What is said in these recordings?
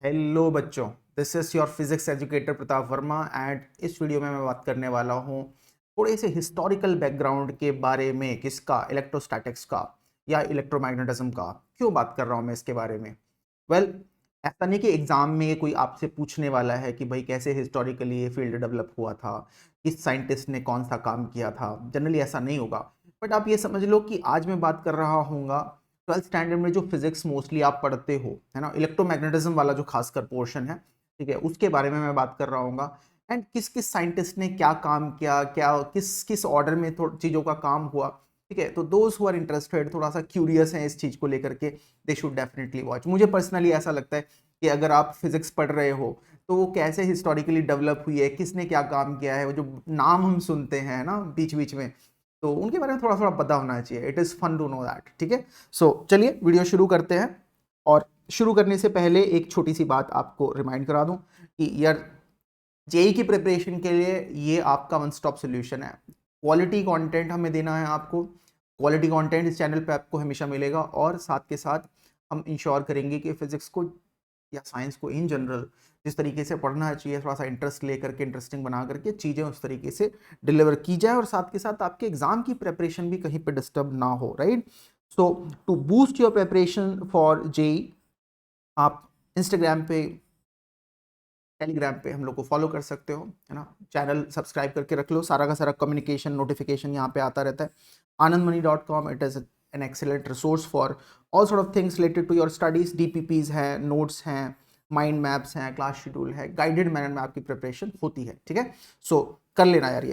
Hello बच्चों, this is your physics educator Pratap Verma and इस video में मैं बात करने वाला हूँ थोड़े से हिस्टोरिकल बैकग्राउंड के बारे में। किसका? इलेक्ट्रोस्टैटिक्स का या इलेक्ट्रोमैग्नेटिज्म का। क्यों बात कर रहा हूँ मैं इसके बारे में? वेल, ऐसा नहीं कि एग्जाम में कोई आपसे पूछने वाला है कि भाई कैसे हिस्टोरिकली ये फील्ड डेवलप हुआ था, किस साइंटिस्ट ने कौन सा काम किया था। जनरली ऐसा नहीं होगा, बट आप ये समझ लो कि आज मैं बात कर रहा हूँगा 12th स्टैंडर्ड में जो फिजिक्स मोस्टली आप पढ़ते हो, है ना, इलेक्ट्रोमैग्नेटिज्म वाला जो खासकर पोर्शन है, ठीक है, उसके बारे में मैं बात कर रहा हूँ। एंड किस किस साइंटिस्ट ने क्या काम किया, क्या किस किस ऑर्डर में चीज़ों का काम हुआ। ठीक है, तो दोज हु आर इंटरेस्टेड, थोड़ा सा क्यूरियस हैं इस चीज़ को लेकर के, दे शुड डेफिनेटली वॉच। मुझे पर्सनली ऐसा लगता है कि अगर आप फिजिक्स पढ़ रहे हो तो वो कैसे हिस्टोरिकली डेवलप हुई है, किसने क्या काम किया है, वो जो नाम हम सुनते हैं ना बीच बीच में, तो उनके बारे में थोड़ा थोड़ा पता होना चाहिए। It is fun to know that. ठीक है, सो चलिए वीडियो शुरू करते हैं। और शुरू करने से पहले एक छोटी सी बात आपको रिमाइंड करा दूं कि यार, जेई की प्रिपरेशन के लिए ये आपका वन स्टॉप सोल्यूशन है। क्वालिटी कंटेंट हमें देना है आपको। क्वालिटी कंटेंट इस चैनल पे आपको हमेशा मिलेगा, और साथ के साथ हम इंश्योर करेंगे कि फिजिक्स को या साइंस को इन जनरल जिस तरीके से पढ़ना चाहिए, थोड़ा सा इंटरेस्ट लेकर के, इंटरेस्टिंग बना करके चीज़ें उस तरीके से डिलीवर की जाए, और साथ के साथ आपके एग्जाम की प्रिपरेशन भी कहीं पे डिस्टर्ब ना हो। Right, so to boost your preparation for JEE, आप इंस्टाग्राम पे, टेलीग्राम पे हम लोग को फॉलो कर सकते हो, है ना। चैनल सब्सक्राइब करके रख लो, सारा का सारा कम्युनिकेशन नोटिफिकेशन यहाँ पे आता रहता है। anandmani.com, it is an excellent resource for all sort of things related to your studies. DPPs हैं, नोट्स हैं, माइंड मैप्स हैं, क्लास शेड्यूल है, गाइडेड मैनर में आपकी प्रिपरेशन होती है। ठीक है, सो कर लेना यार ये।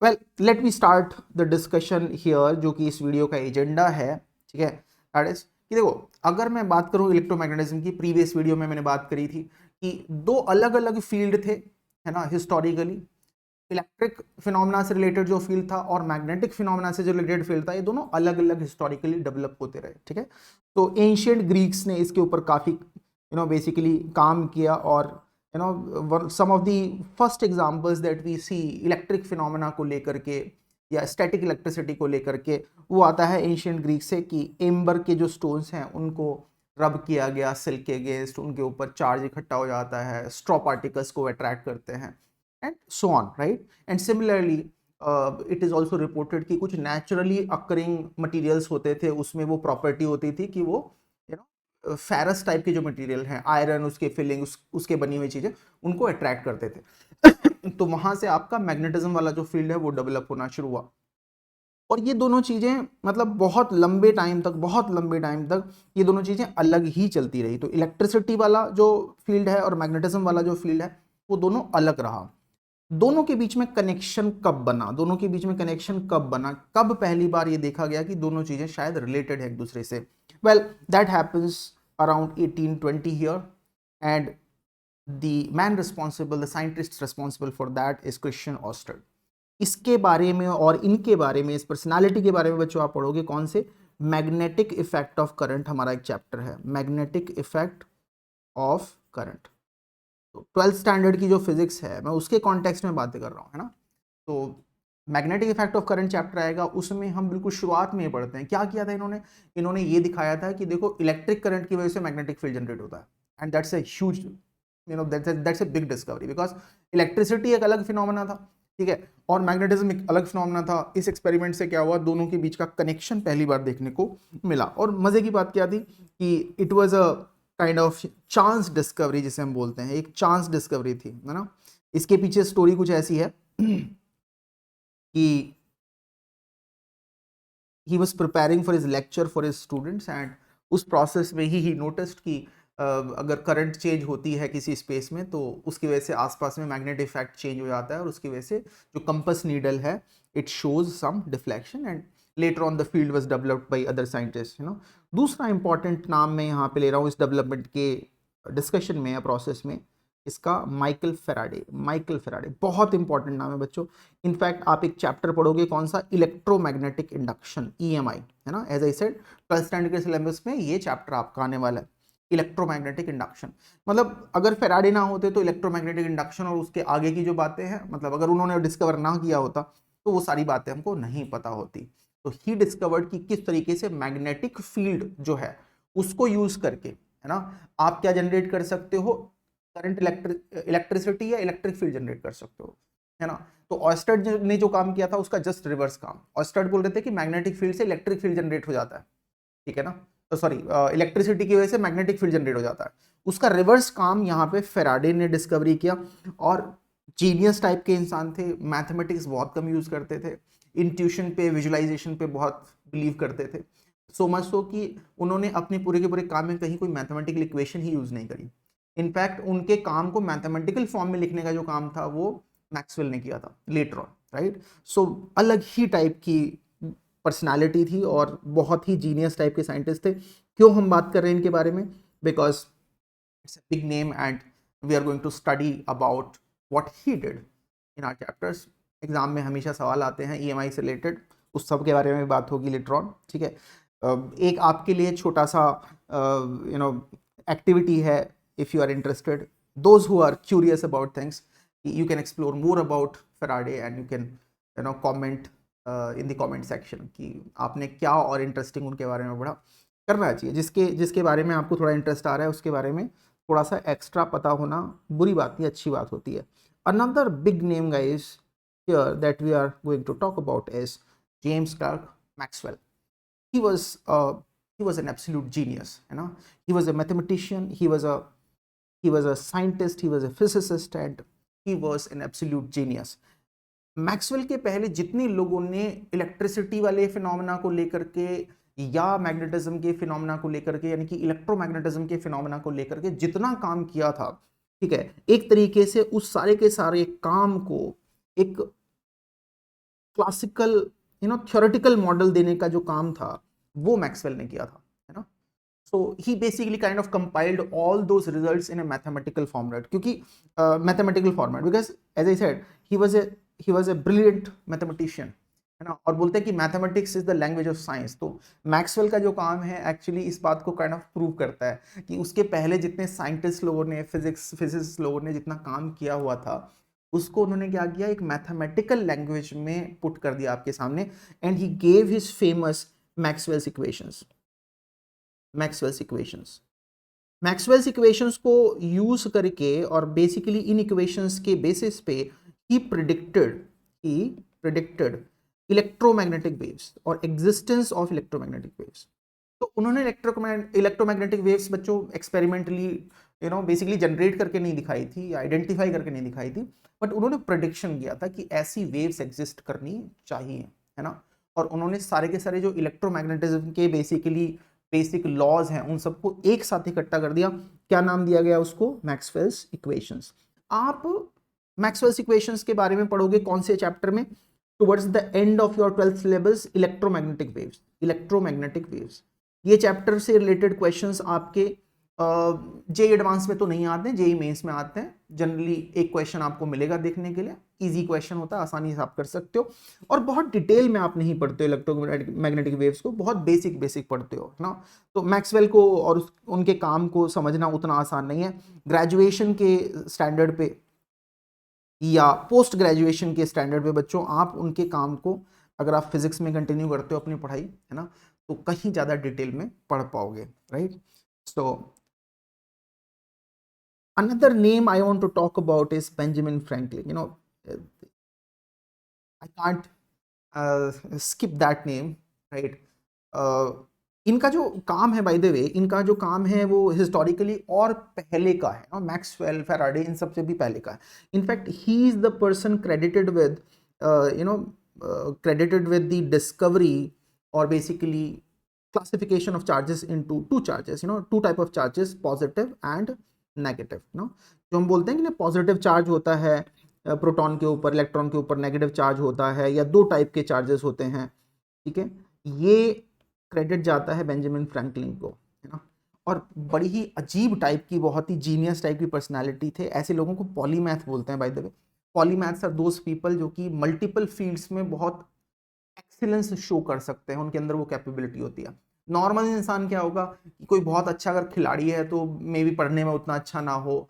Well, let me start the discussion here, जो कि इस वीडियो का एजेंडा है। ठीक है, दैट इज कि देखो, अगर मैं बात करूं इलेक्ट्रोमैग्नेटिज्म की, प्रीवियस वीडियो में मैंने बात करी थी कि दो अलग अलग फील्ड थे, है ना, हिस्टोरिकली। इलेक्ट्रिक फिनोमेना से रिलेटेड जो फील्ड था और मैग्नेटिक फिनोमेना से जो रिलेटेड फील्ड था, ये दोनों अलग अलग हिस्टोरिकली डेवलप होते रहे। ठीक है, तो एंशियंट ग्रीक्स ने इसके ऊपर काफ़ी बेसिकली काम किया, और some of the first examples that we see electric phenomena को लेकर के या स्टैटिक इलेक्ट्रिसिटी को लेकर के, वो आता है एंशियंट ग्रीक से कि एम्बर के जो स्टोन्स हैं उनको रब किया गया सिल्क के अगेंस्ट, उनके ऊपर चार्ज इकट्ठा हो जाता है, स्ट्रॉ पार्टिकल्स को अट्रैक्ट करते हैं, and so on. Right, and similarly it is also reported कि कुछ नेचुरली अकरिंग मटीरियल्स होते थे, उसमें वो प्रॉपर्टी होती थी कि वो फेरस टाइप के जो मटेरियल हैं, आयरन, उसके फिलिंग, उसके बनी हुई चीज़ें उनको अट्रैक्ट करते थे। तो वहां से आपका मैग्नेटिज्म वाला जो फील्ड है वो डेवलप होना शुरू हुआ। और ये दोनों चीज़ें मतलब बहुत लंबे टाइम तक ये दोनों चीज़ें अलग ही चलती रही। तो इलेक्ट्रिसिटी वाला जो फील्ड है और मैग्नेटिज्म वाला जो फील्ड है, वो दोनों अलग रहा। दोनों के बीच में कनेक्शन कब बना, कब पहली बार ये देखा गया कि दोनों चीजें शायद रिलेटेड है एक दूसरे से? Well, that happens around 1820 here, and the scientist responsible for that is Christian ऑस्टर्ड। इसके बारे में और इनके बारे में, इस पर्सनालिटी के बारे में बच्चों आप पढ़ोगे कौन से? मैग्नेटिक इफेक्ट ऑफ करंट, हमारा एक चैप्टर है, मैग्नेटिक इफेक्ट ऑफ करंट। तो 12th स्टैंडर्ड की जो फिजिक्स है, मैं उसके कॉन्टेक्स्ट में बातें कर रहा हूँ, है ना। तो magnetic effect of current chapter आएगा, उसमें हम बिल्कुल शुरुआत में पढ़ते हैं क्या किया था इन्होंने। इन्होंने ये दिखाया था कि देखो, इलेक्ट्रिक करंट की वजह से मैग्नेटिक फील्ड जनरेट होता है, and that's a huge, that's a big discovery, because electricity एक अलग फिनोमेना था, ठीक है, और मैग्नेटिज्म एक अलग फिनोमेना था। इस एक्सपेरिमेंट से क्या हुआ, दोनों के बीच का कनेक्शन पहली बार देखने को मिला। और मजे की बात क्या थी कि it was a kind of chance discovery, जिसे हम बोलते हैं, एक चांस डिस्कवरी थी, है ना। इसके पीछे स्टोरी कुछ ऐसी है कि he was preparing for his lecture for his students, and उस प्रोसेस में ही नोटिस्ड कि अगर करंट चेंज होती है किसी स्पेस में, तो उसकी वजह से आसपास में मैग्नेटिक इफेक्ट चेंज हो जाता है, और उसकी वजह से जो कंपस नीडल है, it shows some deflection, and later on the field was developed by other scientist, दूसरा इंपॉर्टेंट नाम मैं यहाँ पे ले रहा हूँ इस डेवलपमेंट के डिस्कशन में या प्रोसेस में, इसका माइकल फेराडे बहुत इंपॉर्टेंट नाम है बच्चों। इनफैक्ट आप एक चैप्टर पढ़ोगे, कौन सा? इलेक्ट्रोमैग्नेटिक इंडक्शन, ईएमआई, है ना। As I said, 12th standard के सिलेबस में ये चैप्टर आपका आने वाला है, इलेक्ट्रोमैग्नेटिक इंडक्शन। मतलब अगर फेराडे ना होते तो इलेक्ट्रोमैग्नेटिक इंडक्शन और उसके आगे की जो बातें हैं, मतलब अगर उन्होंने डिस्कवर ना किया होता तो वो सारी बातें हमको नहीं पता होती। तो ही डिस्कवर्ड कि किस तरीके से मैग्नेटिक फील्ड जो है उसको यूज करके है ना। आप क्या जनरेट कर सकते हो, करंट इलेक्ट्रिसिटी या इलेक्ट्रिक फील्ड जनरेट कर सकते हो, है ना। तो ऑयस्टर्ड ने जो काम किया था उसका जस्ट रिवर्स काम। ऑयस्टर्ड बोल रहे थे कि मैग्नेटिक फील्ड से इलेक्ट्रिक फील्ड जनरेट हो जाता है, ठीक है ना, तो सॉरी इलेक्ट्रिसिटी की वजह से मैग्नेटिक फील्ड जनरेट हो जाता है। उसका रिवर्स काम यहाँ पे फेराडे ने डिस्कवरी किया। और जीनियस टाइप के इंसान थे, मैथमेटिक्स बहुत कम यूज करते थे, इंट्यूशन पे विजुअलाइजेशन पे बहुत बिलीव करते थे। सो मच सो कि उन्होंने अपने पूरे के पूरे काम में कहीं कोई मैथमेटिकल इक्वेशन ही यूज नहीं करी। इनफैक्ट उनके काम को मैथमेटिकल फॉर्म में लिखने का जो काम था वो मैक्सवेल ने किया था लेटर ऑन, राइट। सो अलग ही टाइप की पर्सनालिटी थी और बहुत ही जीनियस टाइप के साइंटिस्ट थे। क्यों हम बात कर रहे हैं इनके बारे में, because it's a big name and we are going to study about what he did in our chapters. Exam में हमेशा सवाल आते हैं ईएमआई से रिलेटेड, उस सब के बारे में बात होगी लेटर ऑन, ठीक है। एक आपके लिए छोटा सा एक्टिविटी है, if you are interested, those who are curious about things, you can explore more about Faraday and you can comment in the comment section कि आपने क्या और इंटरेस्टिंग उनके बारे में पढ़ा। करना चाहिए, जिसके जिसके बारे में आपको थोड़ा इंटरेस्ट आ रहा है उसके बारे में थोड़ा सा एक्स्ट्रा पता होना बुरी बात नहीं, अच्छी बात होती है। Another big name guys here that we are going to talk about is James Clerk Maxwell. he was uh, he was an absolute genius, है ना। he was a mathematician, he was a scientist, he was a physicist and he was an absolute genius. Maxwell के पहले जितने लोगों ने electricity वाले phenomena को लेकर के या मैग्नेटिज्म के फिनोमेना को लेकर के यानी कि इलेक्ट्रोमैग्नेटिज्म के फिनोमेना को लेकर के जितना काम किया था, ठीक है, एक तरीके से उस सारे के सारे काम को एक क्लासिकल थ्योरेटिकल मॉडल देने का जो काम था वो मैक्सवेल ने किया था, है ना। So he basically kind of compiled all those results in a mathematical format, क्योंकि mathematical format, because as I said he was a brilliant mathematician, है ना। और बोलते हैं कि mathematics is the language of science. तो मैक्सवेल का जो काम है एक्चुअली इस बात को काइंड ऑफ प्रूव करता है कि उसके पहले जितने साइंटिस्ट लोगों ने फिजिक्स लोगों ने जितना काम किया हुआ था उसको उन्होंने क्या किया, एक मैथमेटिकल लैंग्वेज में पुट कर दिया आपके सामने। And he gave his famous Maxwell's equations. Maxwell's equations को यूज करके और बेसिकली इन इक्वेशंस के बेसिस पे ही प्रिडिक्टेड इलेक्ट्रोमैग्नेटिक वेव्स और एग्जिस्टेंस ऑफ इलेक्ट्रोमैग्नेटिक वेव्स। तो उन्होंने इलेक्ट्रोमैग्नेटिक वेव्स बच्चों एक्सपेरिमेंटली बेसिकली जनरेट करके नहीं दिखाई थी या आइडेंटिफाई करके नहीं दिखाई थी, बट उन्होंने प्रेडिक्शन किया था कि ऐसी वेव्स एग्जिस्ट करनी चाहिए, है ना। और उन्होंने सारे के सारे जो इलेक्ट्रोमैग्नेटिज्म के बेसिक लॉज हैं उन सबको एक साथ इकट्ठा कर दिया। क्या नाम दिया गया उसको, मैक्सवेल्स इक्वेशंस। आप मैक्सवेल्स इक्वेशंस के बारे में पढ़ोगे कौन से चैप्टर में, towards the end of your 12th syllabus, electromagnetic waves. ये चैप्टर से रिलेटेड क्वेश्चंस आपके जेई एडवांस में तो नहीं आते हैं, जेई मेंस में आते हैं। जनरली एक क्वेश्चन आपको मिलेगा देखने के लिए, इजी क्वेश्चन होता है, आसानी से आप कर सकते हो और बहुत डिटेल में आप नहीं पढ़ते हो इलेक्ट्रोमैग्नेटिक वेव्स को, बहुत बेसिक पढ़ते हो ना। तो मैक्सवेल को और उनके काम को समझना उतना आसान नहीं है। ग्रेजुएशन के स्टैंडर्ड पे या पोस्ट ग्रेजुएशन के स्टैंडर्ड पे बच्चों आप उनके काम को, अगर आप फिजिक्स में कंटिन्यू करते हो अपनी पढ़ाई, है ना, तो कहीं ज़्यादा डिटेल में पढ़ पाओगे, right. So another name I want to talk about is Benjamin Franklin. I can't skip that name, right? इनका जो काम है, बाय द वे, इनका जो काम है वो हिस्टोरिकली और पहले का है ना, मैक्सवेल, फैराडे, इन सबसे भी पहले का है। In fact he is the person credited with the discovery और basically classification of charges into two charges, two type of charges, positive and negative, जो हम बोलते हैं कि पॉजिटिव चार्ज होता है प्रोटॉन के ऊपर, इलेक्ट्रॉन के ऊपर नेगेटिव चार्ज होता है, या दो टाइप के चार्जेस होते हैं, ठीक है। ये क्रेडिट जाता है बेंजामिन फ्रैंकलिन को, है ना। और बड़ी ही अजीब टाइप की, बहुत ही जीनियस टाइप की पर्सनालिटी थे। ऐसे लोगों को पॉलीमैथ बोलते हैं, by the way. Polymaths are those people जो कि मल्टीपल फील्ड्स में बहुत एक्सीलेंस शो कर सकते हैं, उनके अंदर वो कैपेबिलिटी होती है। नॉर्मल इंसान क्या होगा कि कोई बहुत अच्छा अगर खिलाड़ी है तो मे बी पढ़ने में उतना अच्छा ना हो,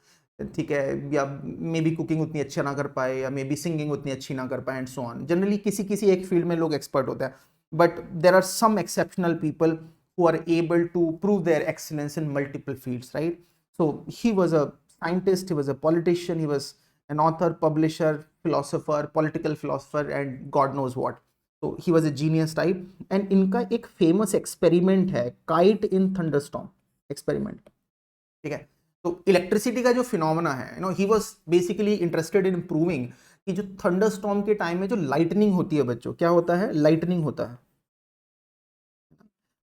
ठीक है, या मे बी कुकिंग उतनी अच्छा ना कर पाए, या मे बी सिंगिंग उतनी अच्छी ना कर पाए, एंड सो ऑन। जनरली किसी एक फील्ड में लोग एक्सपर्ट होते हैं, but there are some exceptional people who are able to prove their excellence in multiple fields, right? So he was a scientist, he was a politician, he was an author, publisher, philosopher, political philosopher, and God knows what. So he was a genius type. And इनका एक famous experiment है kite in thunderstorm experiment, ठीक है? तो electricity का जो phenomena है, you know, he was basically interested in proving कि जो थंडरस्टॉर्म के टाइम में जो लाइटनिंग होती है बच्चों, क्या होता है? लाइटनिंग होता है।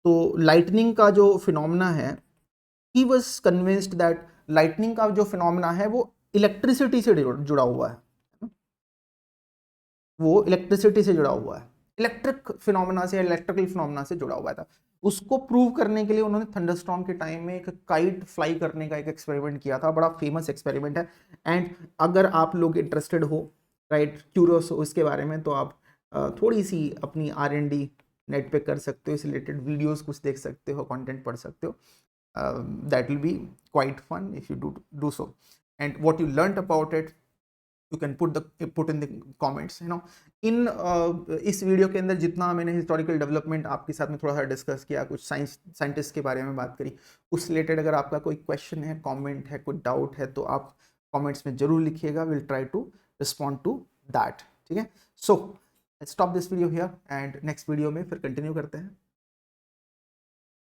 तो लाइटनिंग का जो फिनोमेना है, he was convinced that lightning का जो फिनोमेना है वो इलेक्ट्रिसिटी से जुड़ा हुआ है, वो इलेक्ट्रिसिटी से जुड़ा हुआ है, इलेक्ट्रिक फिनोमेना से, इलेक्ट्रिकल फिनोमेना से जुड़ा हुआ था। उसको प्रूव करने के लिए उन्होंने थंडरस्टॉर्म के टाइम में एक काइट फ्लाई करने का एक एक्सपेरिमेंट किया था, बड़ा फेमस एक्सपेरिमेंट है। एंड अगर आप लोग इंटरेस्टेड हो, राइट, क्यूरियस हो इसके बारे में, तो आप थोड़ी सी अपनी R&D नेट पे कर सकते हो, इस रिलेटेड वीडियोस कुछ देख सकते हो, कंटेंट पढ़ सकते हो। That will be quite fun if you do so, and what you learned about it you can put in the comments, you know. इस वीडियो के अंदर जितना मैंने हिस्टोरिकल डेवलपमेंट आपके साथ में थोड़ा सा डिस्कस किया, कुछ साइंटिस्ट के बारे में बात करी, उस रिलेटेड अगर आपका कोई क्वेश्चन है, कमेंट है, कोई डाउट है, तो आप कमेंट्स में जरूर लिखिएगा, will try to respond to that, ठीक है? So stop this video here and next video में फिर कंटिन्यू करते हैं।